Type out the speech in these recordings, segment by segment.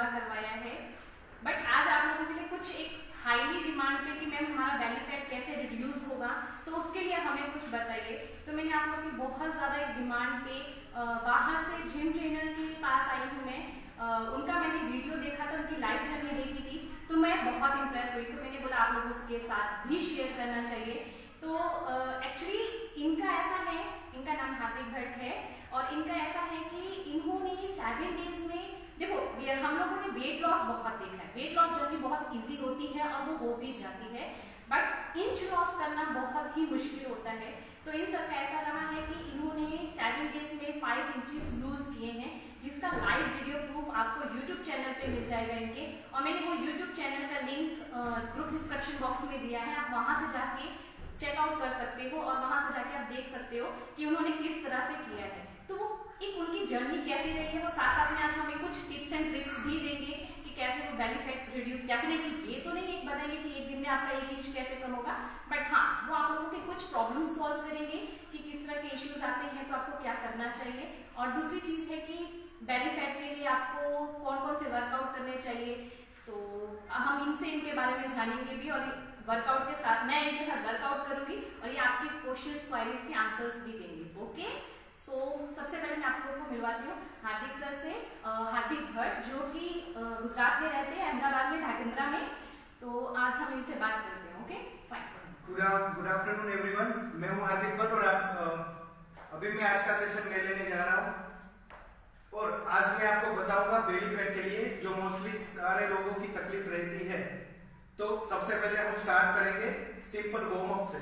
करवाया है। बट आज आप लोगों के लिए कुछ एक हाईली डिमांड पे कि मैम हमारा बेली फैट कैसे रिड्यूस होगा, तो उसके लिए हमें कुछ बताइए। तो मैंने आप लोगों की बहुत ज़्यादा एक डिमांड पे बाहर से जिम ट्रेनर के पास आई हूँ मैं, उनका मैंने वीडियो देखा था, उनकी लाइव जर्नी देखी थी, तो मैं बहुत इंप्रेस हुई। तो मैंने बोला आप लोगों के साथ भी शेयर करना चाहिए। तो एक्चुअली इनका ऐसा है, इनका नाम हार्दिक भट्ट है, और इनका ऐसा है कि इन्होंने 7 डेज में, देखो हम लोगों ने वेट लॉस बहुत देखा है, वेट लॉस जर्नी बहुत इजी होती है और वो हो भी जाती है, बट इंच लॉस करना बहुत ही मुश्किल होता है। तो इन सब का ऐसा रहा है कि इन्होंने 7 डेज में 5 इंचेस लूज किए हैं, जिसका लाइव वीडियो प्रूफ आपको यूट्यूब चैनल पे मिल जाएगा इनके, और मैंने वो यूट्यूब चैनल का लिंक ग्रुप डिस्क्रिप्शन बॉक्स में दिया है, आप वहां से जाके चेकआउट कर सकते हो और वहां से जाके आप देख सकते हो कि उन्होंने किस तरह से किया है। तो वो एक उनकी जर्नी कैसी रही है, वो साथ साथ में आज हमें कुछ टिप्स एंड ट्रिक्स भी देंगे कि कैसे वो बेली फैट रिड्यूस, डेफिनेटली ये तो नहीं एक बताएंगे कि एक दिन में आपका 1 इंच कैसे कम होगा, बट हाँ वो आप लोगों के कुछ प्रॉब्लम्स सॉल्व करेंगे कि किस तरह के इश्यूज आते हैं तो आपको क्या करना चाहिए। और दूसरी चीज है कि बेली फैट के लिए आपको कौन कौन से वर्कआउट करने चाहिए, तो हम इनसे इनके बारे में जानेंगे भी, और वर्कआउट के साथ मैं इनके साथ वर्कआउट करूंगी और ये आपकी क्वेश्चंस क्वेरीज के आंसर्स भी देंगे। ओके, सो सबसे पहले मैं आप लोगों को मिलवाती हूँ हार्दिक सर से, हार्दिक भट्ट, जो कि गुजरात में रहते हैं, अहमदाबाद में, धाकेंद्रा में। तो आज हम इनसे बात करते हैं। Okay fine. Good afternoon everyone, मैं हूँ हार्दिक भट्ट और अभी मैं आज का सेशन ले लेने जा रहा हूँ, और आज मैं आपको बताऊंगा बेली फैट के लिए जो मोस्टली सारे लोगों की तकलीफ रहती है। तो सबसे पहले हम स्टार्ट करेंगे सिंपल वार्म अप से।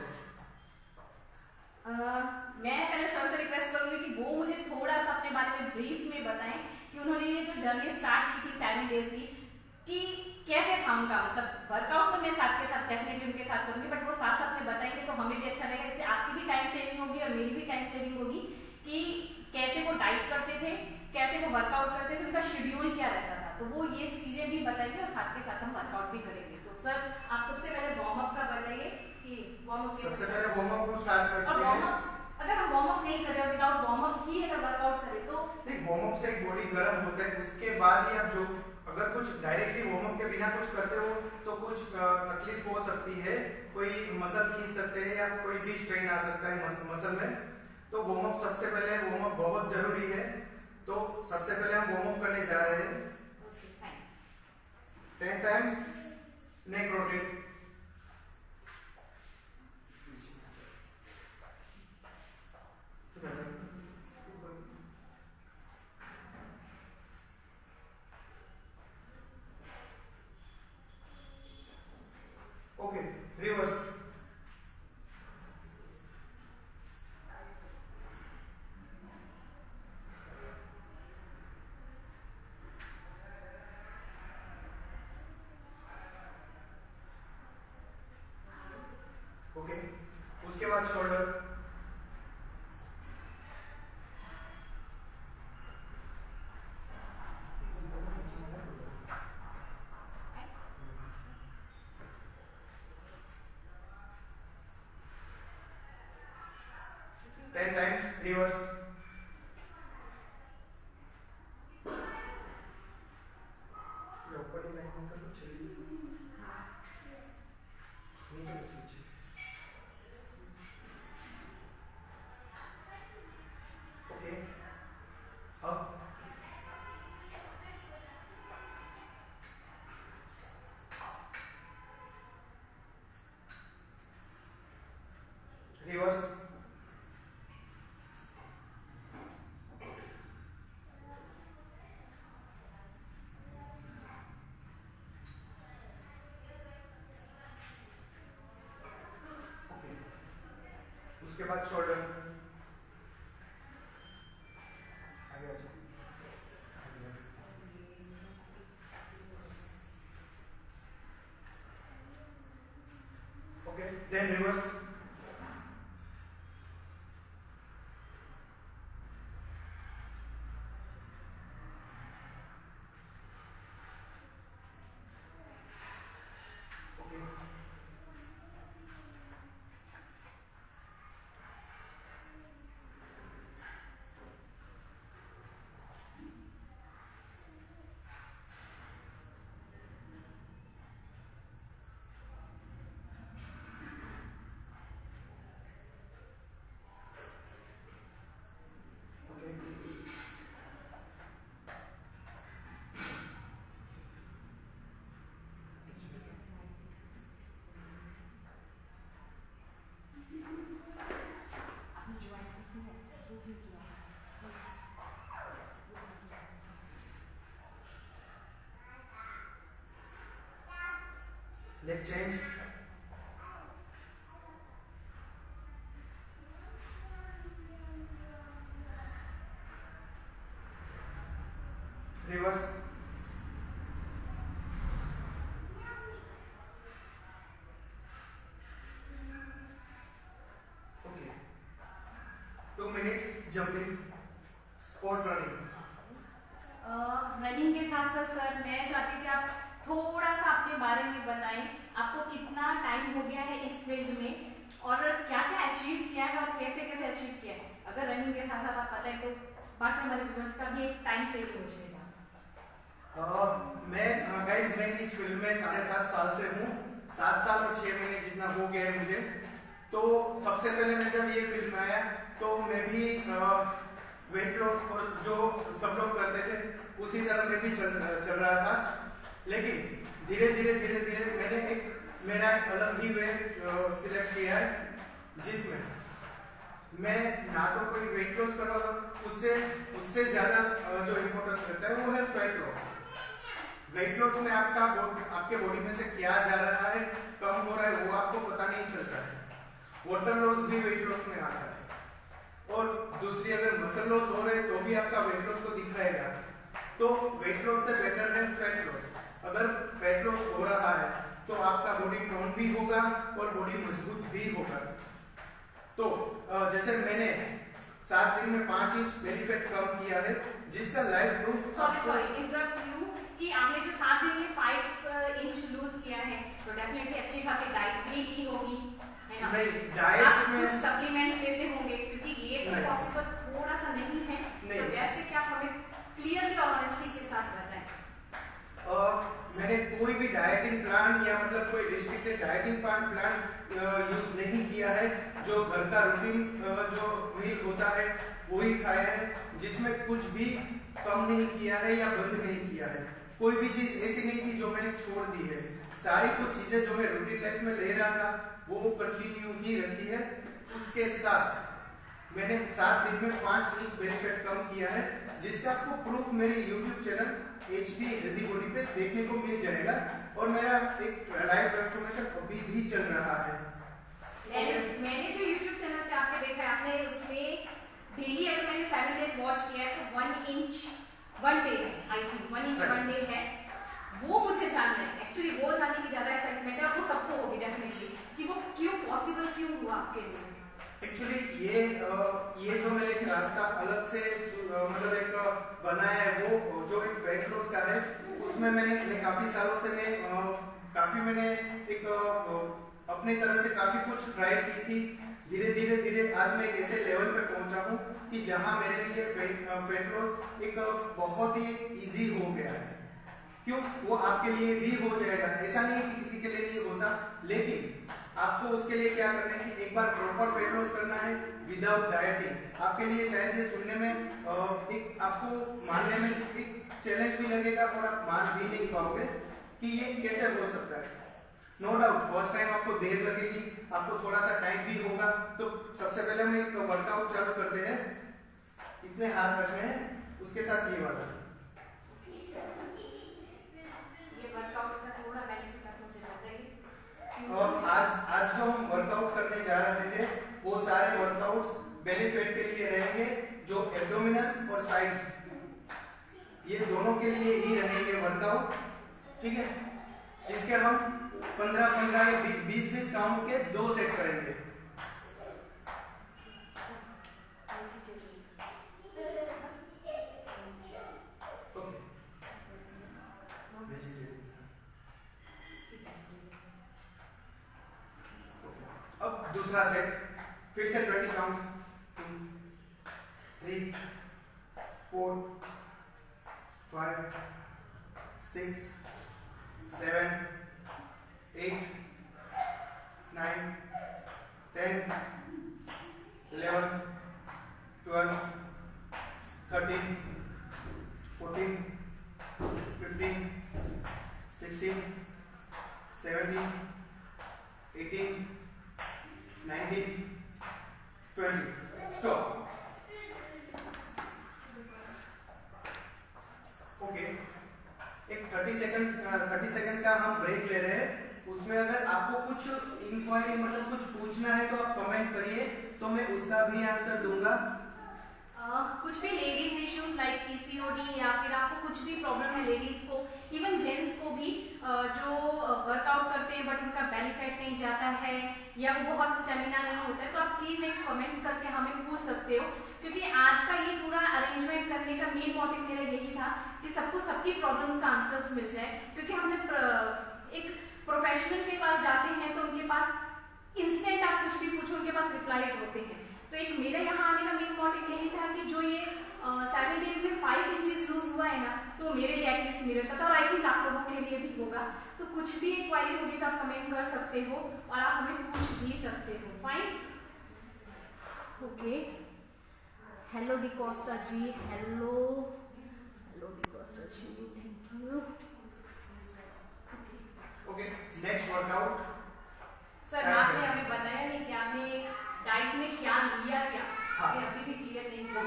मैं पहले सर से रिक्वेस्ट करूंगी कि वो मुझे थोड़ा सा अपने बारे में ब्रीफ में बताएं कि उन्होंने ये जो जर्नी स्टार्ट की थी 7 डेज की, कि कैसे था उनका, मतलब वर्कआउट तो मैं साथ के साथ डेफिनेटली उनके साथ करूंगी, बट वो साथ साथ में बताएंगे तो हमें भी अच्छा लगेगा, इससे आपकी भी टाइम सेविंग होगी और मेरी भी टाइम सेविंग होगी, कि कैसे वो डाइट करते थे, कैसे वो वर्कआउट करते थे, उनका शेड्यूल क्या रहता था, तो वो ये चीजें भी बताएंगे और साथ के साथ हम वर्कआउट भी करेंगे। तो सर आप सबसे पहले वार्म अप का बताइए कि वार्म अप सबसे पहले वार्म अप को स्टार्ट करते हैं। और वार्म अप अगर हम वार्म अप नहीं करें, विदाउट वार्म अप ही अगर वर्कआउट करें तो नहीं, वार्म अप से एक बॉडी गर्म होता है, उसके बाद ही आप जो अगर कुछ डायरेक्टली वार्म अप के बिना कुछ करते हो तो कुछ तकलीफ हो सकती है, कोई मसल खींच सकते हैं या कोई भी स्ट्रेन आ सकता है मसल में। तो वार्म अप सबसे पहले वार्म अप बहुत जरूरी है। तो सबसे पहले हम वार्म अप करने जा रहे हैं। 10 times neck rotate. Okay, reverse. Okay, उसके बाद शोल्डर। रिवर्स। ओके, अब रिवर्स। उसके बाद शोल्डर। आगे आ जाओ। Okay, then reverse. Change, reverse, okay, 2 minutes jumping, spot running. Running के साथ साथ सर मैं चाहती कि आप थोड़ा सा अपने बारे में बताएं, आपको कितना टाइम हो गया है इस फील्ड में और क्या क्या अचीव किया है और कैसे कैसे अचीव किया है। अगर रनिंग के साथ साथ आप बताएं तो बाकी हमारे व्यूअर्स का भी एक टाइम सेव हो जाएगा। मैं इस फील्ड में 7.5 साल से हूँ, 7 साल और 6 महीने जितना हो गया है मुझे। तो सबसे पहले मैं जब ये फील्ड में आया तो मैं भी वेट लॉस कोर्स जो सब लोग करते थे उसी तरह मैं भी चल रहा था, लेकिन धीरे धीरे मैंने मेरा एक अलग ही वे सिलेक्ट किया है, जिसमें मैं ना तो कोई वेट लॉस कर रहा हूँ, उससे ज्यादा जो इम्पोर्टेंस रहता है वो है फैट लॉस। वेट लॉस में आपके बॉडी में से क्या जा रहा है, कम हो रहा है, वो आपको पता नहीं चलता है। वाटर लॉस भी वेट लॉस में आता है, और दूसरी अगर मसल लॉस हो रहे तो भी आपका वेट लॉस तो दिख रहेगा। तो वेट लॉस से बेटर है फैट लॉस। अगर फैट लॉस हो रहा है तो आपका बॉडी टोन भी होगा और बॉडी मजबूत भी होगा। तो जैसे मैंने 7 दिन में 5 इंच बेली फैट कम किया है, जिसका live proof. Sorry interrupt you कि आपने जो 7 दिन में 5 इंच लूज किया है तो डेफिनेटली अच्छी खासी डाइट भी ली होगी, है ना? नहीं, डाइट में सप्लीमेंट्स लेते होंगे, क्योंकि ये तो पॉसिबल थोड़ा सा नहीं है। तो वैसे क्या हमें क्लियरली और ऑनेस्टी के साथ बताएं। मैंने कोई भी डाइटिंग प्लान या मतलब कोई रिस्ट्रिक्टेड डाइटिंग प्लान यूज नहीं किया है। जो घर का रूटीन जो मील होता है वही खाया है, जिसमें कुछ भी कम नहीं किया है या बंद नहीं किया है। कोई भी चीज ऐसी नहीं थी जो मैंने छोड़ दी है। सारी कुछ चीजें जो मैं रूटीन लाइफ में ले रहा था वो कंटिन्यू ही रखी है। उसके साथ मैंने 7 दिन में 5 इंच बेली फैट कम किया है, जिसका आपको प्रूफ मेरे YouTube channel HP healthy body पे देखने को मिल जाएगा। और मेरा एक लाइव ट्रांसफॉर्मेशन अभी भी चल रहा है। मैंने जो YouTube चैनल पे आपने देखा है, आपने उसमें डेली अगर मैंने 7 डेज वॉच किया है तो 1 इंच 1 डे है, आई थिंक 1 इंच 1 डे है। वो मुझे जानना है, एक्चुअली वो जानने की ज्यादा एक्साइटमेंट है, और वो सबको होगी डेफिनेटली कि वो क्यों पॉसिबल क्यों हुआ आपके लिए। एक्चुअली ये जो मैंने एक रास्ता अलग से मतलब एक बनाया है, वो जो एक फैट लॉस का है, उसमें मैंने काफी सालों से मैंने एक अपनी तरह से काफी कुछ ट्राई की थी। धीरे धीरे आज मैं एक ऐसे लेवल पे पहुंचा हूँ कि जहां मेरे लिए फैट लॉस एक बहुत ही इजी हो गया है। क्यों? वो आपके लिए भी हो जाएगा, ऐसा नहीं कि किसी के लिए नहीं होता, लेकिन आपको उसके लिए क्या करना है कि एक बार प्रॉपर फैट लॉस करना है विदाउट डाइटिंग। आपके लिए शायद ये सुनने में एक आपको मानने में एक चैलेंज भी लगेगा और आप मान भी नहीं पाओगे कि ये कैसे हो सकता है। नो डाउट फर्स्ट टाइम आपको देर लगेगी, आपको थोड़ा सा टाइम भी होगा। तो सबसे पहले हम एक वर्कआउट चालू करते हैं। इतने हाथ रखने हैं, उसके साथ ये वाला। और आज जो हम वर्कआउट करने जा रहे हैं वो सारे वर्कआउट्स बेली फैट के लिए रहेंगे, जो एब्डोमिनल और साइड्स ये दोनों के लिए ही रहेंगे वर्कआउट, ठीक है? जिसके हम 15-15 या 20-20 काउंट के 2 सेट करेंगे। अब दूसरा सेट फिर से 20 काउंट्स, 2, 3, 4, 5, 6, 7, 8, 9, 10, 11, 12, 13, 14, 15, 16, 17, 18, 19, 20. Stop. ओके, एक 30 सेकंड का हम ब्रेक ले रहे हैं। उस उसमें अगर आपको कुछ इंक्वायरी मतलब कुछ पूछना है तो आप कमेंट करिए, तो मैं उसका भी आंसर दूंगा। कुछ भी लेडीज इश्यूज लाइक पीसीओडी या फिर आपको कुछ भी प्रॉब्लम है लेडीज को, इवन जेंट्स को भी जो वर्कआउट करते हैं बट उनका बेली फैट नहीं जाता है या वो बहुत स्टेमिना नहीं होता है, तो आप प्लीज एक कमेंट्स करके हमें पूछ सकते हो, क्योंकि आज का ये पूरा अरेंजमेंट करने का मेन मोटिव मेरा यही था कि सबको सबकी प्रॉब्लम्स का आंसर्स मिल जाए। क्योंकि हम जब एक प्रोफेशनल के पास जाते हैं तो उनके पास इंस्टेंट आप कुछ भी पूछो उनके पास रिप्लाईज होते हैं। तो एक मेरा यहाँ आने का मेन मोटिव यही था कि जो ये 7 डेज में 5 इंचेस लूज हुआ है ना, तो मेरे लिए एटलीस्ट मिरर था, और आई थिंक आप लोगों के लिए भी होगा। तो कुछ भी क्वारी होगी तो आप कमेंट कर सकते हो और आप हमें पूछ भी सकते हो। Fine, okay. Hello D'Costa ji, hello D'Costa ji, thank you. Okay, next workout. Sir आपने हमें बताया नहीं कि आपने डाइट में क्या लिया, क्या अभी भी क्लियर नहीं हुआ।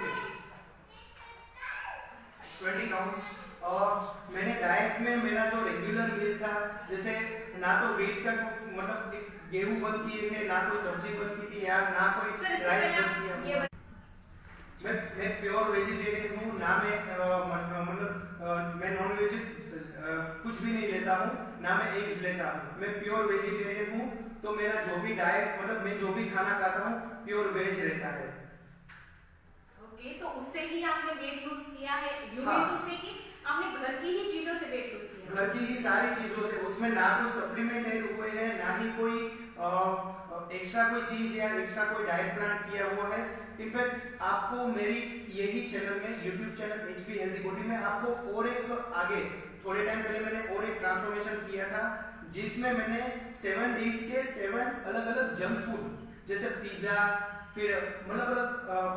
20 काउंट्स। और मैंने डाइट में मेरा जो रेगुलर मील था, जैसे ना तो वेट का मतलब गेहूं बंद किए थे, ना कोई सब्जी बंद की थी या ना कोई राइस बंद किया। मैं प्योर वेजिटेरियन हूँ, ना मैं नॉन वेज कुछ भी नहीं लेता हूँ, ना मैं एग्स लेता हूँ। मैं प्योर वेजिटेरियन हूँ, तो मेरा जो भी डाइट मतलब मैं जो भी खाना खाता हूँ प्योर वेज रहता है। ओके, तो उससे ही आपने वेट लूज किया है? यू मीन टू से कि आपने घर की ही चीजों से वेट लूज किया? घर की ही सारी चीजों से, उसमें ना कोई सप्लीमेंट ऐड हुए हैं, ना ही कोई एक्स्ट्रा कोई चीज या एक्स्ट्रा कोई डाइट प्लान किया हुआ है। इनफैक्ट आपको मेरी यही चैनल में, YouTube channel HP healthy body में, आपको और एक आगे थोड़े टाइम पहले मैंने और एक ट्रांसफॉर्मेशन किया था, जिसमें मैंने 7 डेज के 7 अलग अलग जंक फूड जैसे पिज्जा, फिर अलग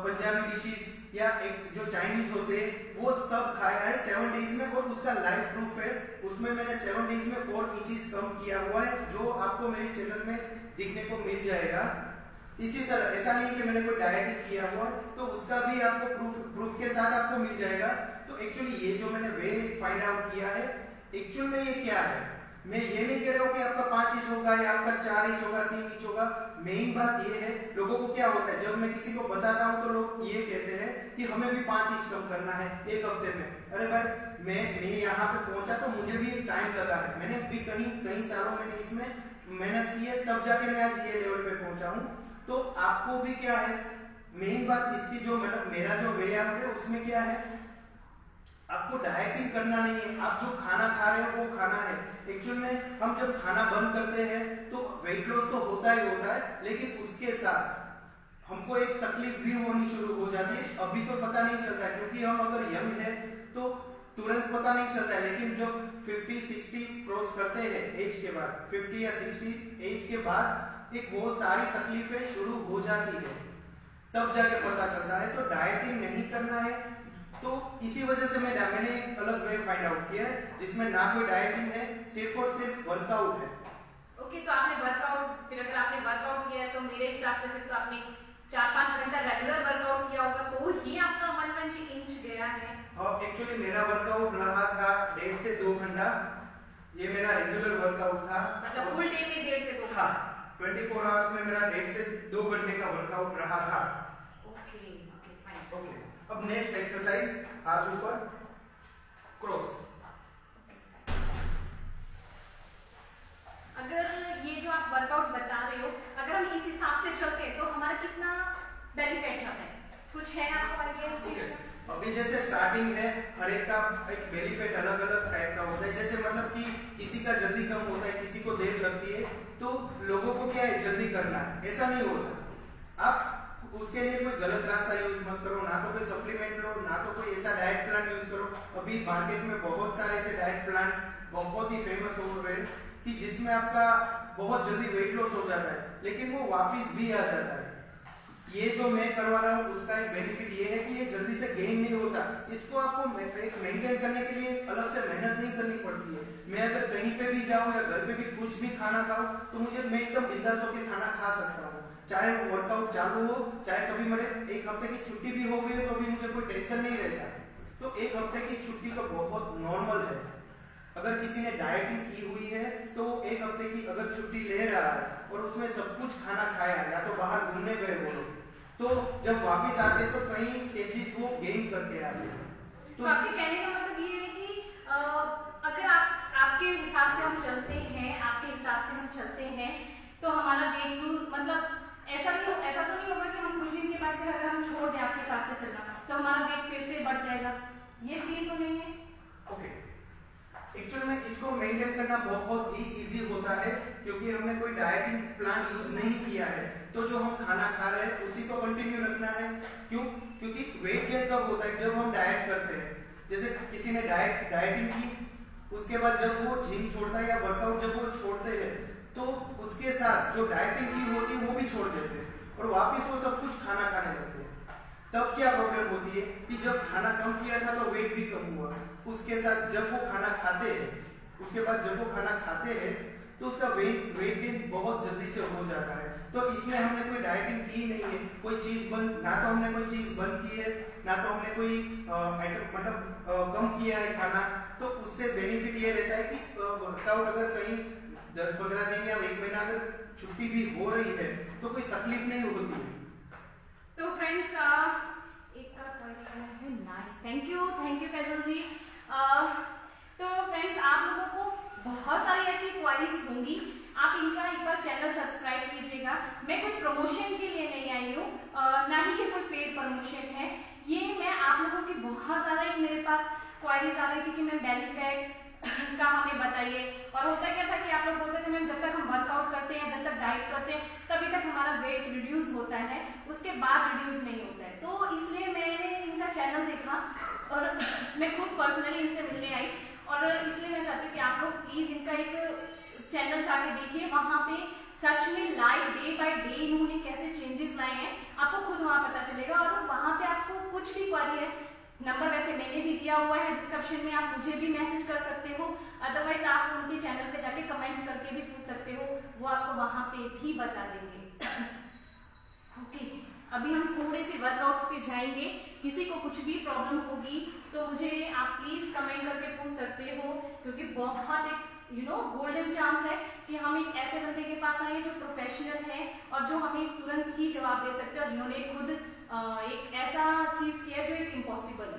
पंजाबी डिशेस या एक जो चाइनीज होते हैं, वो सब खाया है 7 डेज में। और उसका लाइव प्रूफ है, उसमें मैंने 7 डेज में 4 इंचेस कम किया हुआ है, जो आपको मेरे चैनल में दिखने को मिल जाएगा। इसी तरह ऐसा नहीं कि मैंने कोई डाइट किया हुआ, तो उसका भी आपको प्रूफ के साथ आपको मिल जाएगा। तो एक्चुअली ये जो मैंने वे फाइंड आउट किया है, एक्चुअल में ये क्या है, मैं ये नहीं कह रहा हूँ कि आपका 5 इंच होगा या आपका 4 इंच होगा, 3 इंच होगा। मेन बात ये है, लोगों को क्या होता है, जब मैं किसी को बताता हूँ तो लोग ये कहते हैं कि हमें भी 5 इंच कम करना है 1 हफ्ते में। अरे भाई, मैं यहाँ पे पहुंचा तो मुझे भी टाइम लगा है, मैंने भी कई सालों में इसमें मेहनत की है, तब जाके मैं आज ये लेवल पे पहुंचा हूँ। तो आपको भी क्या है, मेन बात इसकी जो मेरा जो वे आउट है उसमें क्या है, आपको डाइटिंग करना नहीं है, आप जो खाना खा रहे हो वो खाना है। एक्चुअल में हम जब खाना बंद करते हैं तो वेट लॉस तो होता ही होता है, लेकिन उसके साथ हमको एक तकलीफ भी होनी शुरू हो जाती है। अभी तो पता नहीं चलता है, क्योंकि हम अगर यंग है तो तुरंत पता नहीं चलता है, लेकिन जब 50-60 क्रॉस करते हैं एज के बाद, 50 या 60 एज के बाद एक वो सारी तकलीफें शुरू हो जाती है, तब जाके पता चलता है। तो डाइटिंग नहीं करना है, तो इसी वजह से मैंने एक अलग वे फाइंड आउट किया है, जिसमें ना कोई डाइटिंग है, सिर्फ और सिर्फ वर्कआउट है। ओके, तो आपने वर्कआउट, फिर अगर आपने वर्कआउट किया है तो मेरे हिसाब से फिर तो आपने 4-5 घंटा रेगुलर वर्कआउट किया होगा, तो ही आपका 1 इंच गया है। और एक्चुअली मेरा वर्कआउट रहा था 1.5 से 2 घंटा, ये मेरा रेगुलर वर्कआउट था। मतलब फुल डे में 1.5 से 2 घंटा? हाँ, 24 आवर्स में मेरा 1.5 से 2 घंटे का वर्कआउट रहा था। Okay, fine. ओके, अब नेक्स्ट एक्सरसाइज, हाथ ऊपर, क्रॉस। अगर ये जो आप वर्कआउट बता रहे हो, अगर हम इस हिसाब से चलते हैं तो हमारा कितना बेनिफिट जाता है, कुछ है आपको आइडिया इस चीज का? अभी जैसे स्टार्टिंग है, हर एक का एक बेनिफिट अलग अलग टाइप का होता है। जैसे मतलब कि किसी का जल्दी कम होता है, किसी को देर लगती है, तो लोगों को क्या है, जल्दी करना है, ऐसा नहीं होता। आप उसके लिए कोई गलत रास्ता यूज मत करो, ना तो कोई सप्लीमेंट लो, ना तो कोई ऐसा डाइट प्लान यूज करो। अभी मार्केट में बहुत सारे ऐसे डाइट प्लान बहुत ही फेमस हो रहे हैं कि जिसमें आपका बहुत जल्दी वेट लॉस हो जाता है, लेकिन वो वापस भी आ जाता है। ये जो मैं करवा रहा हूँ उसका एक बेनिफिट ये है कि ये जल्दी से गेन नहीं होता, इसको आपको मेंटेन करने के लिए अलग से मेहनत नहीं करनी पड़ती है। मैं अगर कहीं पे भी जाऊँ या घर पे भी कुछ भी खाना खाऊं, तो मैं एकदम बिंदास होकर खाना खा सकता हूँ, चाहे वो वर्कआउट चालू हो, चाहे कभी मेरे 1 हफ्ते की छुट्टी भी हो गई तो भी मुझे कोई टेंशन नहीं रहता। तो 1 हफ्ते की छुट्टी तो बहुत नॉर्मल है। अगर किसी ने डाइटिंग की हुई है तो एक हफ्ते की अगर छुट्टी ले रहा है और उसमें सब कुछ खाना खाया या तो बाहर घूमने गए वो लोग, तो जब वापस आते तो कई केजीज वो गेन करके आते हैं। तो आपके कहने का मतलब ये है कि अगर आपके हिसाब से हम चलते हैं, तो हमारा वेट लूज मतलब ऐसा तो नहीं होगा कि हम कुछ दिन के बाद फिर अगर हम छोड़ दें आपके हिसाब से चलना तो हमारा वेट फिर से बढ़ जाएगा, ये सीन तो नहीं है? ओके, एक्चुअली में इसको मेंटेन करना बहुत ही इजी होता है क्योंकि हमने कोई डाइटिंग प्लान यूज नहीं किया है, तो जो हम खाना खा रहे हैं उसी को कंटिन्यू रखना है। क्यों? क्योंकि वेट गेन कब होता है? जब हम डाइट करते हैं। जैसे किसी ने डाइटिंग की, उसके बाद जब वो जिम छोड़ता है या वर्कआउट जब वो छोड़ते हैं तो उसके साथ जो डाइटिंग की होती है वो भी छोड़ देते हैं और वापस वो सब कुछ खाना खाने लगते हैं। तब क्या प्रॉब्लम होती है कि जब खाना कम किया था तो वेट भी कम हुआ, उसके साथ जब वो खाना खाते हैं, उसके बाद जब वो खाना खाते हैं तो उसका वेट गेन बहुत जल्दी से हो जाता है। तो इसमें हमने कोई डाइटिंग की नहीं है, कोई चीज बंद, ना तो हमने कोई चीज बंद की है, ना तो हमने कोई आइटम मतलब कम किया है खाना। तो उससे बेनिफिट ये रहता है कि वर्कआउट अगर कहीं 10-15 दिन या 1 महीना अगर छुट्टी भी हो रही है तो कोई तकलीफ नहीं होती है। तो फ्रेंड्स एक का क्वेश्चन है, नाइस, थैंक यू फैसल जी। तो फ्रेंड्स आप लोगों को बहुत सारी ऐसी क्वेरीज होंगी, आप इनका एक बार चैनल सब्सक्राइब कीजिएगा। मैं कोई प्रमोशन के लिए नहीं आई हूँ, ना ही ये कोई पेड प्रमोशन है, ये मैं आप लोगों की बहुत सारा एक मेरे पास क्वेरीज आ रही थी कि मैम बेली फैट का हमें बताइए। और होता क्या था कि आप लोग बोलते थे मैम जब तक हम वर्कआउट करते हैं, जब तक डाइट करते हैं तभी तक हमारा वेट रिड्यूस होता है, उसके बाद रिड्यूस नहीं होता है। तो इसलिए मैंने इनका चैनल देखा और मैं खुद पर्सनली इनसे मिलने आई और इसलिए मैं चाहती हूँ कि आप लोग प्लीज इनका एक चैनल जाके देखिए, वहाँ पे सच में लाइव डे बाय डे इन्होंने कैसे चेंजेस लाए हैं आपको खुद वहाँ पता चलेगा। और वहाँ पे आपको कुछ भी क्वेरी है, नंबर वैसे मैंने भी दिया हुआ है डिस्क्रिप्शन में, आप मुझे भी मैसेज कर सकते हो, अदरवाइज आप उनके चैनल पे जाके कमेंट्स करके भी पूछ सकते हो, वो आपको वहाँ पे भी बता देंगे। ओके, अभी हम थोड़े से वर्कआउट्स पे जाएंगे। किसी को कुछ भी प्रॉब्लम होगी तो मुझे आप प्लीज कमेंट करके पूछ सकते हो, क्योंकि बहुत एक गोल्डन चांस है कि हम एक ऐसे बंदे के पास आए जो प्रोफेशनल है और जो हमें तुरंत ही जवाब दे सकते हैं, और जिन्होंने खुद एक ऐसा चीज किया जो एक इम्पॉसिबल है।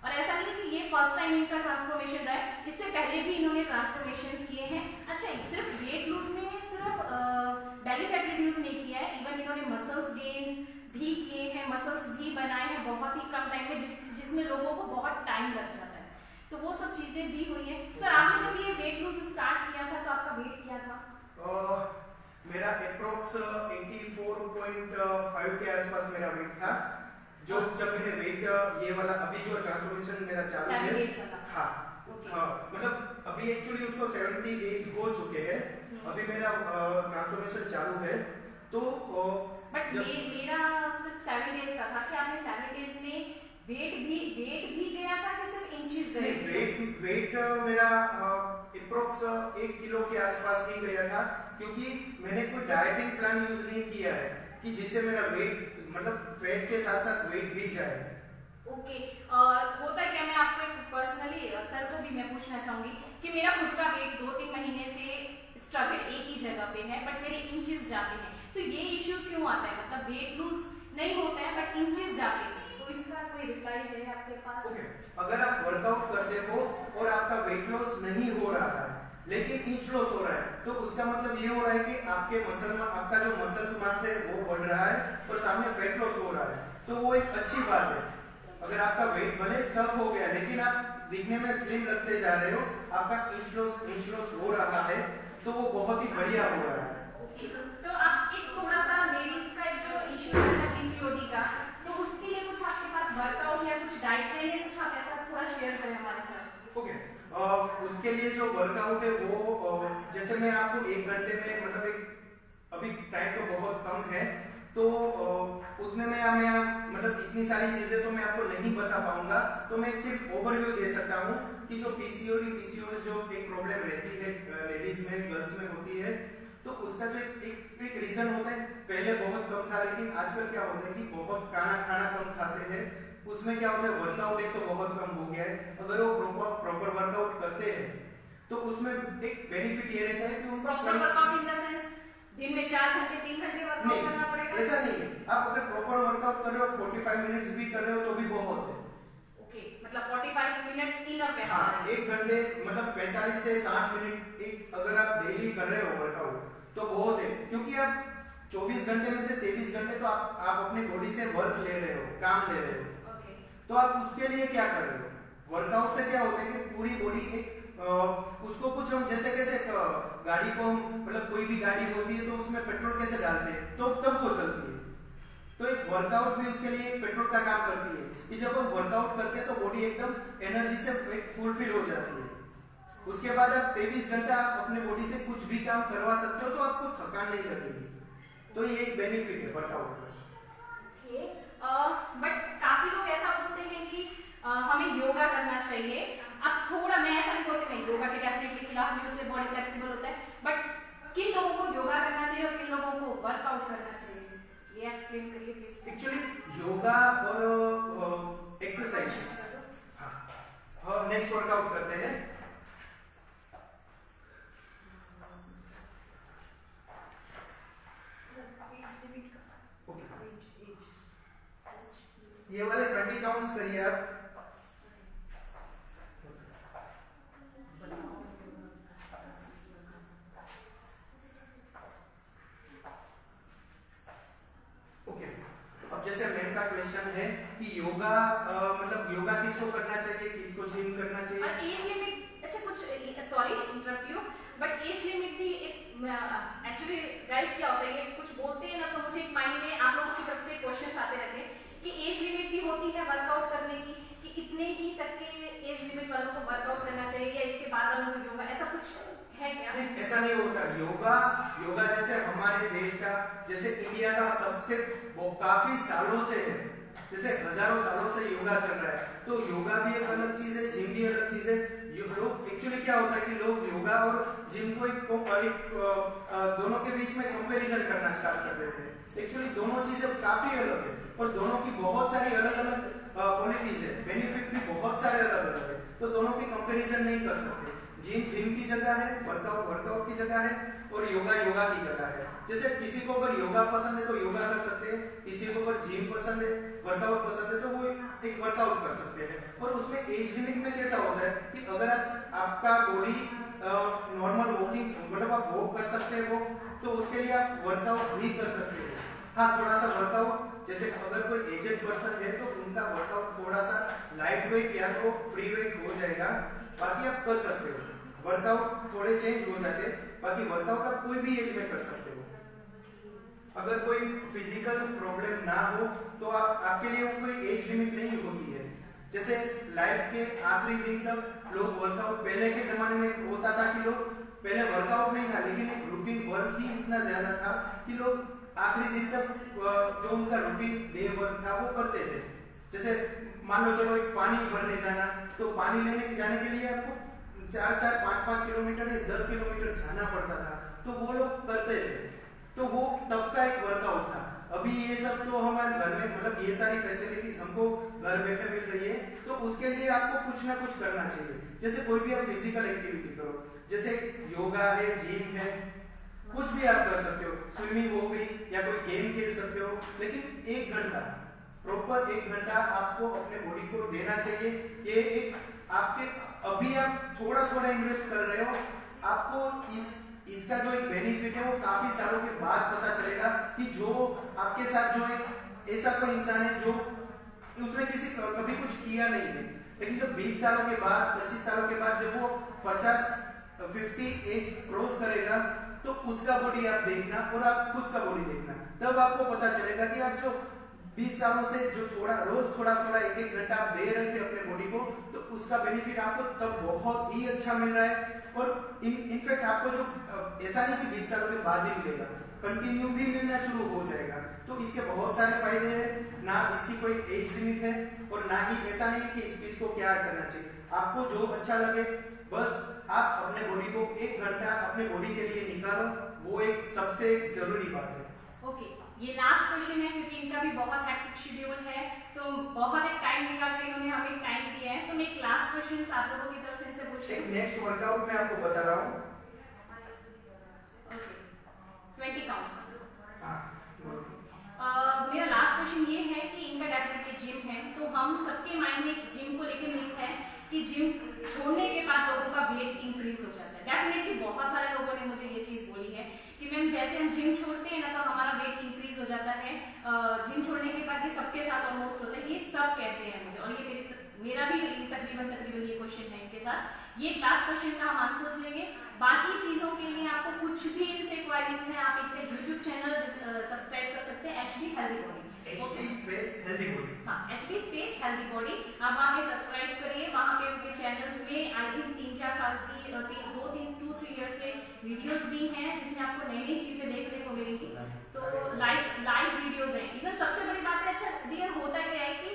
और ऐसा नहीं कि ये फर्स्ट टाइम इनका ट्रांसफॉर्मेशन रहा है, इससे पहले भी इन्होंने ट्रांसफॉर्मेशंस किए हैं। अच्छा, सिर्फ वेट लूज में सिर्फ बेली फैट रिड्यूस नहीं किया है, इवन इन्होंने मसल्स गेन्स भी किए हैं, मसल्स भी बनाए हैं बहुत ही कम टाइम में, जिसमें लोगों को बहुत टाइम लग जाता है, तो वो सब चीजें भी हुई है। सर आपने जब ये वेट लूज स्टार्ट किया था तो आपका वेट क्या था? मेरा अप्रोक्स 84.5 के आसपास मेरा वेट था। जो जब मैंने वेट ये वाला अभी जो ट्रांसफॉर्मेशन मेरा चालू है, हाँ मतलब अभी एक्चुअली उसको 70 डेज हो चुके हैं, अभी मेरा ट्रांसफॉर्मेशन चालू है। तो बट मेरा सिर्फ 7 डेज का था कि आपने 7 डेज में वेट भी गया था कि सिर्फ इंचेस गए? वेट मेरा अप्रोक्स 1 किलो के आसपास ही गया था, क्योंकि मैंने कोई डाइटिंग प्लान यूज नहीं किया है कि जिससे मेरा वेट मतलब फैट के साथ साथ वेट भी जाए। ओके, होता क्या, मैं आपको एक पर्सनली सर को भी मैं पूछना चाहूंगी कि मेरा खुद का वेट 2-3 महीने से स्ट्रगल एक ही जगह पे है, बट मेरे इंचेस जाते हैं, तो ये इश्यू क्यों आता है? मतलब वेट लूज नहीं होता है बट इंचेस जाते हैं, तो इसका कोई रिप्लाई है आपके पास? ओके, अगर आप वर्कआउट करते हो और आपका वेट लॉस नहीं हो रहा है लेकिन इंच लॉस हो रहा है, तो उसका मतलब ये हो रहा है कि आपका जो मसल मास है वो बढ़ रहा है और सामने फैट लॉस हो रहा है, तो वो एक अच्छी बात है। अगर आपका वेट भले स्टक हो गया लेकिन आप दिखने में स्लिम लगते जा रहे हो, आपका इंच लॉस हो रहा है, तो वो बहुत ही बढ़िया हो रहा है। तो आप इस थोड़ा सा लेडीज का जो इश्यू है पीसीओडी का, तो उसके लिए कुछ आपके पास वर्कआउट या कुछ डाइट प्लान है, कुछ आप ऐसा थोड़ा शेयर करें हमारे साथ? ओके, उसके लिए जो वर्कआउट है वो जैसे मैं आपको 1 घंटे में मतलब अभी टाइम तो बहुत कम है, तो उतने में मैं मतलब इतनी सारी चीजें तो मैं आपको नहीं बता पाऊंगा, तो मैं सिर्फ ओवरव्यू दे सकता हूँ कि जो पीसीओएस जो एक प्रॉब्लम रहती है लेडीज में, गर्ल्स में होती है, तो उसका जो एक रीजन होता है, पहले बहुत कम था लेकिन आजकल क्या होता है कि बहुत खाना कम खाते हैं, उसमें क्या होता है, वर्कआउट एक तो बहुत कम हो गया है। अगर वो प्रॉपर वर्कआउट करते हैं तो उसमें एक बेनिफिट ये रहता है कि उनका वर्कआउट इन द सेंस दिन में 4 घंटे 3 घंटे वर्कआउट करना पड़ेगा, ऐसा नहीं है। आप अगर प्रॉपर वर्कआउट कर रहे हो, 45 मिनट्स भी कर रहे हो तो भी बहुत है। ओके, मतलब 45 मिनट्स इनफ है। हाँ, 1 घंटे मतलब 45 से 60 मिनट एक अगर आप डेली कर रहे हो वर्कआउट तो बहुत है, क्योंकि आप 24 घंटे में से 23 घंटे तो आप अपनी बॉडी से वर्क ले रहे हो, काम ले रहे हो। ओके, तो आप उसके लिए क्या कर रहे हो? वर्कआउट से क्या होता है कि पूरी बॉडी एक उसको कुछ हम जैसे कैसे गाड़ी को मतलब कोई भी गाड़ी होती है तो उसमें पेट्रोल कैसे डालते हैं तो तब वो चलती है, तो एक वर्कआउट भी उसके लिए एक पेट्रोल का काम करती है कि जब हम वर्कआउट करते हैं तो बॉडी एकदम एनर्जी से एक फुलफिल हो जाती है। उसके बाद आप 23 घंटा आप अपने बॉडी से कुछ भी काम करवा सकते हो तो आपको थकान नहीं लगेगी, तो ये एक बेनिफिट है वर्कआउट का। ओके, बट काफी लोग ऐसा बोलते हैं कि हमें योगा करना चाहिए। अब थोड़ा मैं ऐसा नहीं बोलती, मैं योगा के डेफिनेटली खिलाफ नहीं, उससे बॉडी फ्लेक्सिबल होता है, बट किन लोगों को योगा करना चाहिए और किन लोगों को वर्कआउट करना चाहिए, ये एक्सप्लेन करिए प्लीज। एक्चुअली योगा और एक्सरसाइज, हाँ, नेक्स्ट वर्कआउट करते हैं। ये वाले 20 काउंट्स करिए आप। ओके, अब जैसे मेरे का क्वेश्चन है कि योगा मतलब योगा किसको करना चाहिए, किसको जिम करना चाहिए? और एज लिमिट, अच्छा कुछ sorry interrupt you, but age limit भी एक एक्चुअली गाइस क्या होता है, ये कुछ बोलते हैं ना तो मुझे एक माइंड में आप लोगों की तरफ से क्वेश्चंस आते रहते हैं कि एज लिमिट भी होती है वर्कआउट करने की, कि इतने ही तक के एज लिमिट वालों को वर्कआउट करना चाहिए या इसके बाद वालों को योगा, ऐसा कुछ है क्या? ऐसा नहीं होता। योगा जैसे हमारे देश का, जैसे इंडिया का सबसे वो काफी सालों से है, जैसे हजारों सालों से योगा चल रहा है, तो योगा भी एक अलग चीज है, जिम भी अलग चीज है। लोग एक्चुअली क्या होता है कि लोग योगा और जिम को एक दोनों के बीच में कंपैरिजन करना स्टार्ट कर देते हैं। एक्चुअली दोनों चीजें काफी अलग है और दोनों की बहुत सारी अलग अलग क्वालिटीज है, बेनिफिट भी बहुत सारे अलग अलग है, तो दोनों की कंपैरिजन नहीं कर सकते। जिम की जगह है, वर्कआउट की जगह है और योगा की जगह है। जैसे किसी को अगर योगा पसंद है तो योगा कर सकते हैं, किसी को अगर जिम पसंद है, वर्कआउट पसंद है तो वो एक वर्कआउट कर सकते हैं। और उसमें एज लिमिट में कैसा होता है कि अगर आपका बॉडी नॉर्मल वॉकिंग मतलब आप वॉक कर सकते हो तो उसके लिए आप वर्कआउट भी कर सकते हो। हाँ, थोड़ा सा वर्कआउट, जैसे अगर कोई एजेड पर्सन है तो उनका वर्कआउट थोड़ा सा लाइट वेट या तो फ्री वेट हो जाएगा, बाकी आप कर सकते हो। वर्कआउट थोड़े चेंज हो जाते हैं, बाकी वर्कआउट आप कोई भी एज में कर सकते हो। अगर कोई फिजिकल प्रॉब्लम ना हो तो आपके लिए कोई एज लिमिट नहीं होती है। जैसे लाइफ के आखिरी दिन तक लोग वर्कआउट, पहले के जमाने में होता था कि लोग पहले वर्कआउट नहीं था लेकिन एक रूटीन वर्क ही इतना ज्यादा था कि लोग आखिरी दिन तक जो उनका रूटीन डे वर्क था वो करते थे। जैसे मान लो चलो एक पानी भरने जाना, तो पानी लेने जाने के लिए आपको 4-4, 5-5 किलोमीटर या 10 किलोमीटर जाना पड़ता था, तो वो लोग करते थे, तो वो तब का एक वर्कआउट था। अभी ये सब तो हमारे घर में मतलब ये सारी फैसिलिटीज हमको घर बैठे मिल रही है, तो उसके लिए आपको कुछ ना कुछ करना चाहिए। जैसे कोई भी आप फिजिकल एक्टिविटी करो, जैसे योगा है, जिम है, कुछ भी आप कर सकते हो, स्विमिंग हो गई या कोई गेम खेल सकते हो, लेकिन 1 घंटा प्रॉपर 1 घंटा आपको अपने बॉडी को देना चाहिए। ये एक आपके अभी आप थोड़ा थोड़ा इन्वेस्ट कर रहे हो, आपको इसका जो एक बेनिफिट है वो काफी सालों के बाद पता चलेगा कि जो आपके साथ जो एक ऐसा कोई इंसान है जो उसने कभी कुछ किया नहीं है, लेकिन जब 20 सालों के बाद 25 सालों के बाद जब वो 50 एज क्रॉस करेगा तो उसका बॉडी आप देखना और आप खुद का बॉडी देखना, तब आपको पता चलेगा कि आप जो 20 सालों से जो रोज थोड़ा 1-1 घंटा आप दे रहे थे अपने बॉडी को, तो उसका बेनिफिट आपको तब बहुत ही अच्छा मिल रहा है। और इनफैक्ट आपको जो ऐसा नहीं कि 20 सालों के बाद ही मिलेगा, कंटिन्यू भी मिलना शुरू हो जाएगा। तो इसके बहुत सारे फायदे हैं, ना इसकी कोई एज लिमिट है और ना ही ऐसा नहीं कि इसको क्या करना चाहिए। आपको जो अच्छा लगे बस आप अपने बॉडी को 1 घंटा अपने बॉडी के लिए निकालो, वो एक सबसे जरूरी बात है। ओके, ये लास्ट क्वेश्चन है क्योंकि इनका भी बहुत हेक्टिक शेड्यूल है, तो बहुत एक टाइम निकाल के इन्होंने हमें टाइम दिया है। तो मैं एक लास्ट क्वेश्चन आप लोगों की तरफ से इनसे पूछ रही हूँ। नेक्स्ट वर्कआउट मैं आपको बता रहा हूँ। 20 काउंट्स। मेरा लास्ट क्वेश्चन ये है कि इनका डेफिनेटली जिम है, तो हम सबके माइंड में जिम को लेकर मिथ है कि जिम छोड़ने के बाद लोगों का वेट इंक्रीज हो जाता है। डेफिनेटली बहुत सारे लोगों ने मुझे ये चीज बोली है कि मैम जैसे हम जिम छोड़ते हैं ना तो हमारा वेट इंक्रीज हो जाता है, जिम छोड़ने के बाद ये सबके साथ ऑलमोस्ट होता है, ये सब कहते हैं मुझे, और ये मेरा भी तकरीबन ये क्वेश्चन है इनके साथ। ये लास्ट क्वेश्चन का हम आंसर्स लेंगे। बाकी चीजों के लिए आपको कुछ भी इनसे क्वेरीज है, आप इनके YouTube चैनल सब्सक्राइब कर सकते हैं, HP healthy body, HP space healthy body. हाँ, HP स्पेस हेल्दी बॉडी, आप वहाँ पे सब्सक्राइब करिए। वहाँ पे उनके चैनल्स में आई थिंक 3-4 साल की 2-3 ईयर से वीडियोस भी हैं जिसमें आपको नई नई चीजें देखने को मिलेंगी। तो लाइव वीडियोस हैं। इवन सबसे बड़ी बात है, अच्छा डियर होता क्या है कि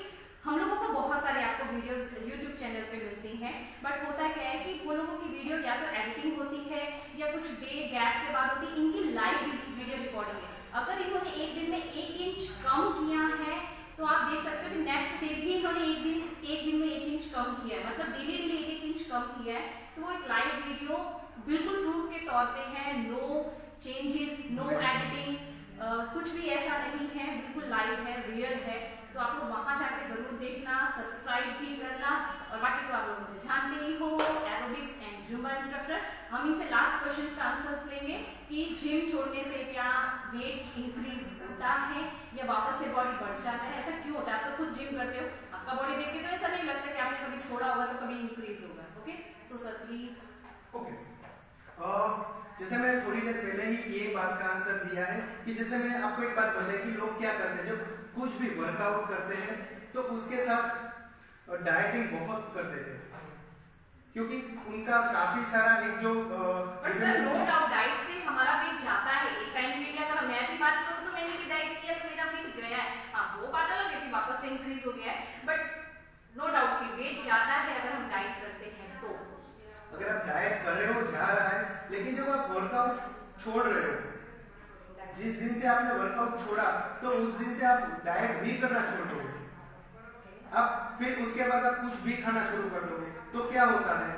हम लोगों को बहुत सारे आपको वीडियोस YouTube चैनल पे मिलती हैं, बट होता क्या है कि वो लोगों की वीडियो या तो एडिटिंग होती है या कुछ डे गैप के बाद होती है, इनकी लाइव वीडियो रिकॉर्डिंग है। अगर इन्होंने एक दिन में 1 इंच कम किया है तो आप देख सकते हो कि नेक्स्ट डे भी इन्होंने एक दिन में 1 इंच कम किया है, मतलब डेली 1 इंच कम किया है। तो वो एक लाइव वीडियो बिल्कुल प्रूफ के तौर पे है, नो चेंजेस, नो एडिटिंग, कुछ भी ऐसा नहीं है, बिल्कुल लाइव है, रियल है। तो आप लोग वहां जाके जरूर देखना, सब्सक्राइब भी करना। और बाकी तो आप लोग मुझे जानते ही हो, एरोबिक्स एंड जुम्बा इंस्ट्रक्टर। हम इनसे लास्ट क्वेश्चन का आंसर्स लेंगे कि जिम छोड़ने से क्या वेट इंक्रीज होता है या वापस से बॉडी बढ़ जाता है, ऐसा क्यों होता है? आप तो खुद जिम करते हो, आपका बॉडी देख के तो ऐसा नहीं लगता कि आपने कभी छोड़ा होगा तो कभी इंक्रीज होगा। Okay, so sir please. Okay, जैसे मैंने थोड़ी देर पहले ही ये बात का आंसर दिया है कि जैसे मैंने आपको एक बात बताई कि लोग क्या करते हैं, जब कुछ भी वर्कआउट करते हैं तो उसके साथ डाइटिंग बहुत करते थे, क्योंकि उनका काफी सारा एक जो सर नो डाउट डाइट से हमारा वेट जाता है एक टाइम के लिए। अगर मैं भी बात करूं तो मैंने भी डाइट किया तो मेरा वेट गया है, हाँ वो बात अलग है कि वापस से इंक्रीज हो गया है, बट नो डाउट कि वेट जाता है अगर हम डाइट करते हैं तो। अगर आप डाइट कर रहे हो जा रहा है, लेकिन जब आप वर्कआउट छोड़ रहे हो, जिस दिन से आपने वर्कआउट छोड़ा तो उस दिन से आप डाइट भी करना छोड़ दोगे, अब फिर उसके बाद आप कुछ भी खाना शुरू कर दोगे, तो क्या होता है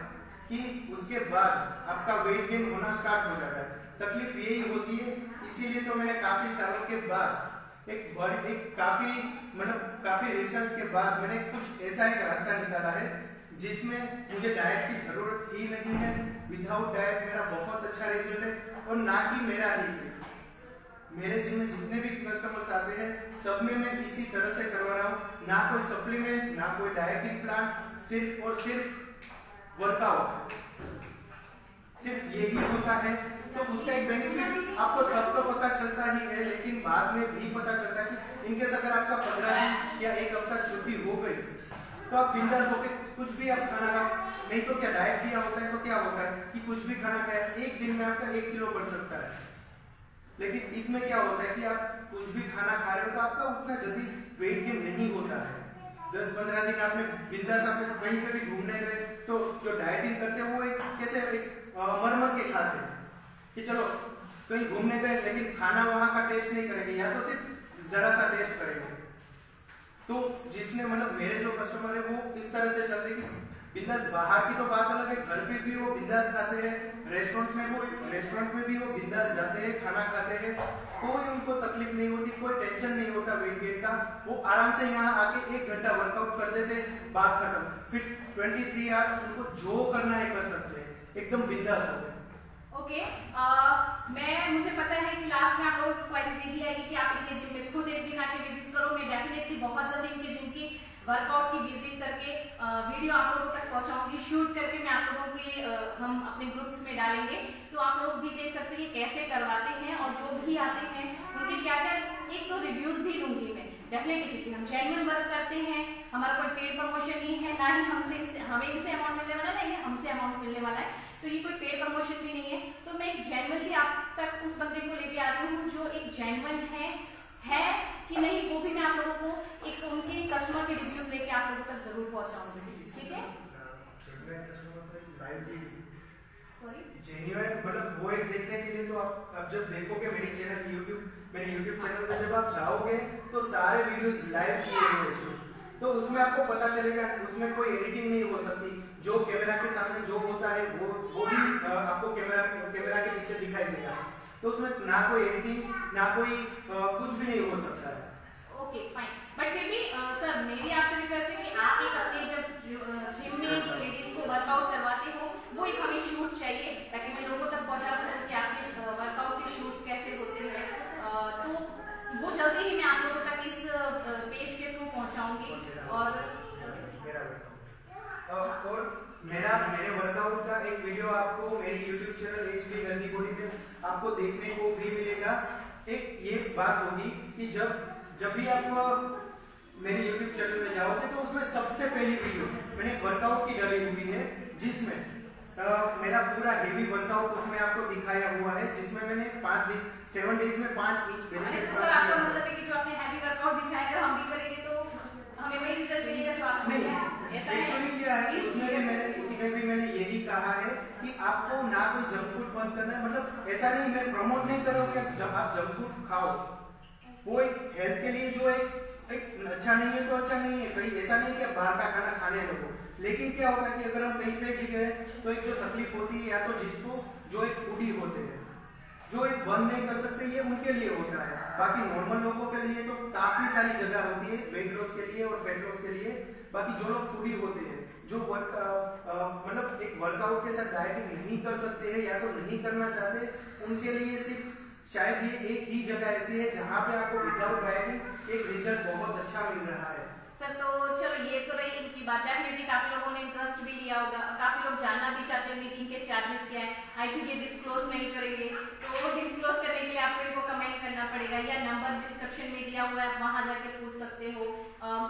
कि उसके बाद आपका वेट गेन होना स्टार्ट हो जाता है। तकलीफ यही होती है, इसीलिए तो मैंने काफी सालों के बाद काफी रिसर्च के बाद मैंने कुछ ऐसा एक रास्ता निकाला है जिसमें मुझे डाइट की जरूरत ही नहीं है। विदाउट डाइट मेरा बहुत अच्छा रिजल्ट है, और ना कि मेरा ही सिर्फ, मेरे जिम में जितने भी कस्टमर्स आते हैं सब में मैं इसी तरह से करवा रहा हूँ, ना कोई सप्लीमेंट, ना कोई डाइटिंग प्लान, सिर्फ और सिर्फ वर्कआउट, सिर्फ यही होता है। तो उसका एक बेनिफिट आपको तब तो पता चलता ही है, लेकिन बाद में भी पता चलता है कि इनकेस अगर आपका 15 दिन या 1 हफ्ता छुट्टी हो गई तो आप बिंदास होकर कुछ भी आप खाना खाओ, नहीं तो क्या डाइट किया होता है तो क्या होता है कि कुछ भी खाना खाया एक दिन में आपका 1 किलो बढ़ सकता है, लेकिन इसमें क्या होता है कि आप कुछ भी खाना खा रहे हो तो आपका उतना जल्दी वेट गेन नहीं होता है। 10-15 दिन आपने बिंदास आपने कहीं पे भी घूमने गए तो जो डाइटिंग करते हैं वो एक कैसे मर के खाते हैं कि चलो कहीं घूमने गए लेकिन खाना वहां का टेस्ट नहीं करेंगे, या तो सिर्फ जरा सा टेस्ट करेंगे। तो जिसने मतलब मेरे जो कस्टमर है वो इस तरह से चलते कि बिंदास, बाहर की तो बात अलग है, घर पे भी वो बिंदास खाते हैं, रेस्टोरेंट में भी वो बिंदास जाते हैं, खाना खाते हैं, कोई उनको तकलीफ नहीं होती, कोई टेंशन नहीं होता वेट गेन का। वो आराम से यहाँ आके 1 घंटा वर्कआउट कर देते, बात खत्म, फिर 23 आवर्स उनको जो करना है कर सकते हैं, एकदम बिंदास हो गए। ओके, मुझे पता है कि लास्ट में आप लोगों की क्वेरीज ये भी आएगी कि आप इनके जिम में खुद एक दिन आके विजिट करो। मैं डेफिनेटली बहुत जल्दी इनके जिम की वर्कआउट की विजिट करके वीडियो आप लोगों तक पहुंचाऊंगी, शूट करके मैं आप लोगों के हम अपने ग्रुप्स में डालेंगे, तो आप लोग भी देख सकते हैं कैसे करवाते हैं, और जो भी आते हैं उनके क्या क्या 1-2 रिव्यूज भी लूंगी मैं डेफिनेटली, क्योंकि हम जेन्युइन वर्क करते हैं, हमारा कोई पेड प्रमोशन नहीं है, ना ही हमें इनसे अमाउंट मिलने वाला है, हमसे अमाउंट मिलने वाला है, तो ये कोई पेड प्रमोशन भी नहीं है। तो मैं जेन्युइनली आप तक उस बंदे को लेके आ रही हूँ जो एक जेन्युइन है कि नहीं, वो भी मैं आप लोगों को एक उनके कस्टमर के रिव्यूज लेके आप लोगों तक जरूर पहुंचाऊंगी, ठीक है? जेन्युइन मतलब वो एक देखने के लिए तो आप जब देखोगे मेरे यूट्यूब चैनल पे जब आप जाओगे तो सारे वीडियोस लाइव किए हुए हैं, तो उसमें आपको पता चलेगा, उसमें कोई एडिटिंग नहीं हो सकती। जो कैमरा के सामने जो होता है वो भी आपको कैमरा के पीछे दिखाई देगा, तो उसमें ना कोई एडिटिंग ना कोई कुछ भी नहीं हो सकता है। ओके फाइन, बट फिर भी सर मेरी आपसे रिक्वेस्ट है कि आप एक अपने जब जिम में जो लेडीज को वर्कआउट करवाते हो वो एक हमें शूट चाहिए ताकि मैं लोगों तक पहुंचा सकूं कि आपके वर्कआउट के शूट्स कैसे होते हैं, तो वो जल्दी ही मैं आप लोगों तक इस पेज के थ्रू पहुंचाऊंगी। और मेरे वर्कआउट का एक वीडियो आपको मेरे YouTube channel HP healthy body पे आपको देखने को भी मिलेगा। एक ये बात होगी कि जब भी आप मेरे YouTube चैनल में जाओगे तो उसमें सबसे पहली वीडियो मैंने वर्कआउट की डाली हुई है, जिसमें मेरा पूरा हेवी वर्कआउट उसमें आपको दिखाया हुआ है, जिसमें मैंने 7 डेज में 5 इंच बेली फैट। तो सर आपका मतलब है कि जो आपने हेवी वर्कआउट दिखाया है हम भी करेंगे तो हमें वही रिजल्ट मिलेगा जो आपको मिला है? ऐसा एक्चुअली क्या है उसमें भी मैंने यही कहा है कि आपको ना कोई जंक फूड बंद करना है, मतलब ऐसा नहीं मैं प्रमोट नहीं कर रहा हूँ कि जब आप जंक फूड खाओ वो एक हेल्थ के लिए जो एक अच्छा नहीं है तो अच्छा नहीं है, कहीं ऐसा नहीं कि बाहर का खाना खाने लगो। लेकिन क्या होता है कि अगर हम कहीं पे भी गए तो एक जो तकलीफ होती है या तो जिसको जो एक फूडी होते हैं जो एक बंद नहीं कर सकते, ये उनके लिए होता है। बाकी नॉर्मल लोगों के लिए तो काफी सारी जगह होती है वेट लॉस के लिए और फैट लॉस के लिए। बाकी जो लोग फूडी होते हैं जो मतलब एक वर्कआउट के साथ डाइटिंग नहीं कर सकते हैं या तो नहीं करना चाहते, उनके लिए सिर्फ शायद ये एक ही जगह ऐसी है जहाँ पे आपको विदाउट डाइटिंग एक रिजल्ट बहुत अच्छा मिल रहा है। सर तो चलो ये तो रही इनकी बात, डेफिनेटली काफी लोगों ने इंटरेस्ट भी लिया होगा, काफी लोग जानना भी चाहते होंगे कि इनके चार्जेस क्या है। आई थिंक ये डिस्क्लोज नहीं करेंगे, तो डिस्क्लोज करने के लिए आपको इनको कमेंट करना पड़ेगा या नंबर डिस्क्रिप्शन में दिया हुआ है आप वहां जाके पूछ सकते हो,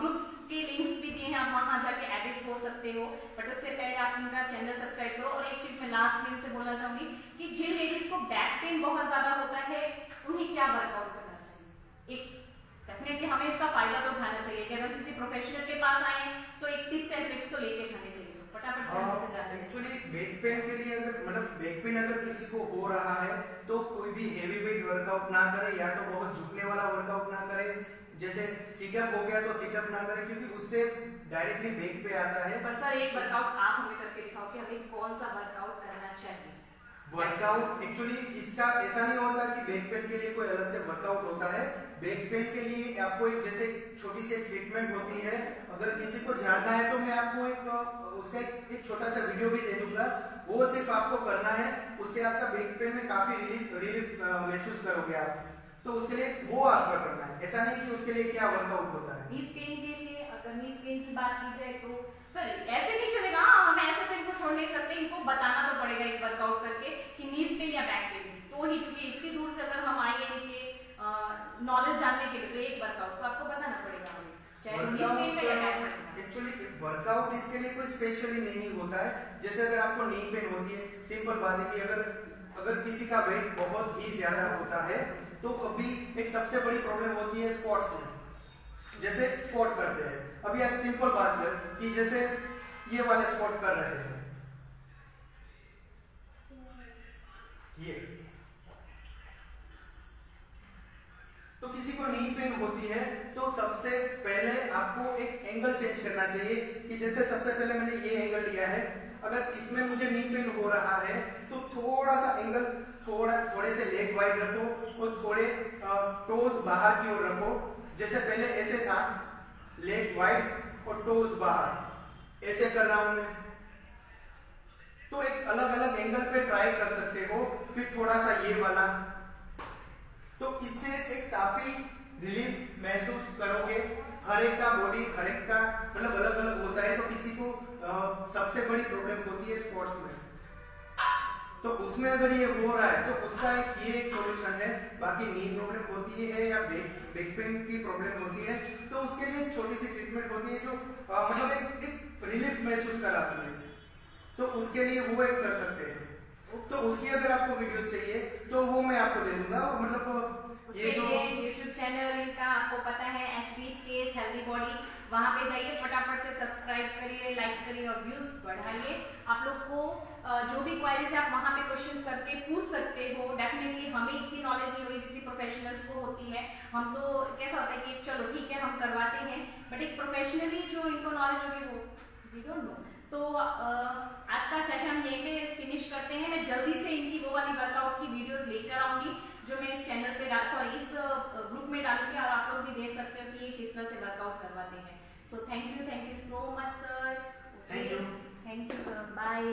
ग्रुप्स के लिंक्स भी दिए हैं आप वहां जाके एडिट हो सकते हो। बट उससे पहले आप उनका चैनल सब्सक्राइब करो। और एक चीज मैं लास्ट में से बोलना चाहूंगी कि जिन लेडीज को बैक पेन बहुत ज्यादा होता है उन्हें क्या वर्कआउट करना चाहिए, एक डेफिनेटली हमें इसका फायदा तो उठाना चाहिए कि अगर किसी प्रोफेशनल के पास आए तो एक टिप्स एंड ट्रिक्स तो लेके जाने चाहिए। फटाफट से हमसे जाते हैं। एक्चुअली बैक पेन के लिए अगर मतलब बैक पेन अगर किसी को हो रहा है तो कोई भी हेवी वेट वर्कआउट ना करे या तो बहुत झुकने वाला वर्कआउट ना करे, जैसे सिटअप हो गया तो सिटअप ना करे क्योंकि उससे डायरेक्टली बैक पे आता है। पर सर एक वर्कआउट आप हमें करके दिखाओ कि हमें कौन सा वर्कआउट करना चाहिए। वर्कआउट एक्चुअली इसका ऐसा नहीं होता कि बैक पेन के लिए कोई अलग से वर्कआउट होता है। बैक पेन के लिए आपको एक जैसे छोटी सी ट्रीटमेंट होती है, अगर किसी को जानना है तो मैं आपको उसका एक छोटा सा वीडियो भी दे दूंगा, वो सिर्फ आपको करना है, उससे आपका बैक पेन में काफी रिलीफ महसूस करोगे आप। तो उसके लिए वो आपका करना है, ऐसा नहीं कि उसके लिए क्या वर्कआउट होता है। नीज पेन के लिए अगर नीज पेन की बात की जाए तो सर ऐसे नहीं चलेगा, हम ऐसे तो इनको छोड़ नहीं सकते, इनको बताना तो पड़ेगा इस वर्कआउट करके कि नीज पेन या बैक पेन तो ही, क्योंकि इतनी दूर से अगर हम आए इनके नॉलेज जानने के लिए तो एक वर्कआउट तो आपको बताना पड़ेगा हमें, चाहे नीज पेन का या बैक पेन। एक्चुअली वर्कआउट इसके लिए कोई स्पेशली नहीं होता है। जैसे अगर आपको नी पेन होती है, सिंपल बात है कि अगर किसी का वेट बहुत ही ज्यादा होता है तो अभी एक सबसे बड़ी प्रॉब्लम होती है स्क्वाट्स में, जैसे स्क्वाट करते हैं। अभी आप सिंपल बात है कि जैसे ये वाले स्क्वाट कर रहे हैं, ये तो किसी को नी पेन होती है तो सबसे पहले आपको एक एंगल चेंज करना चाहिए कि जैसे सबसे पहले मैंने ये एंगल लिया है, अगर इसमें मुझे नी पेन हो रहा है तो थोड़ा सा एंगल थोड़े से लेग वाइड रखो और थोड़े टोज बाहर की ओर रखो। जैसे पहले ऐसे था, लेग वाइड और टोज बाहर, ऐसे करना हूं तो एक अलग अलग एंगल पे ट्राई कर सकते हो। फिर थोड़ा सा ये वाला, तो इससे एक काफी रिलीफ महसूस करोगे। हर एक का बॉडी हर एक का मतलब अलग अलग होता है, तो किसी को सबसे बड़ी प्रॉब्लम होती है स्क्वाट्स में, तो उसमें अगर ये हो रहा है तो उसका एक सॉल्यूशन है। बाकी नी प्रॉब्लम होती है या बैक पेन की प्रॉब्लम होती है तो उसके लिए एक छोटी सी ट्रीटमेंट होती है जो मतलब एक रिलीफ महसूस कराती है, तो उसके लिए वो एक कर सकते हैं। तो उसकी अगर आपको वीडियोस चाहिए तो वो मैं आपको दे दूंगा। मतलब ये जो YouTube चैनल इनका आपको पता है HP Stays हेल्दी बॉडी, वहां पे जाइए, फटाफट से सब्सक्राइब करिए, लाइक करिए और व्यूज बढ़ाइए। आप लोग को जो भी क्वारीज है आप वहां पे क्वेश्चंस करके पूछ सकते हो। डेफिनेटली हमें इतनी नॉलेज नहीं होगी जितनी प्रोफेशनल्स को होती है। हम तो कैसा होता है कि चलो ठीक है हम करवाते हैं, बट एक प्रोफेशनली जो इनको नॉलेज होगी वो वी डोंट नो। तो आज का सेशन हम यहीं पे फिनिश करते हैं। मैं जल्दी से इनकी वो वाली वर्कआउट की वीडियोस लेकर आऊंगी जो मैं इस चैनल पे इस ग्रुप में डालूंगी, और आप लोग भी देख सकते हो कि ये किस तरह से वर्कआउट करवाते हैं। So thank you so much sir. Thank you sir, bye.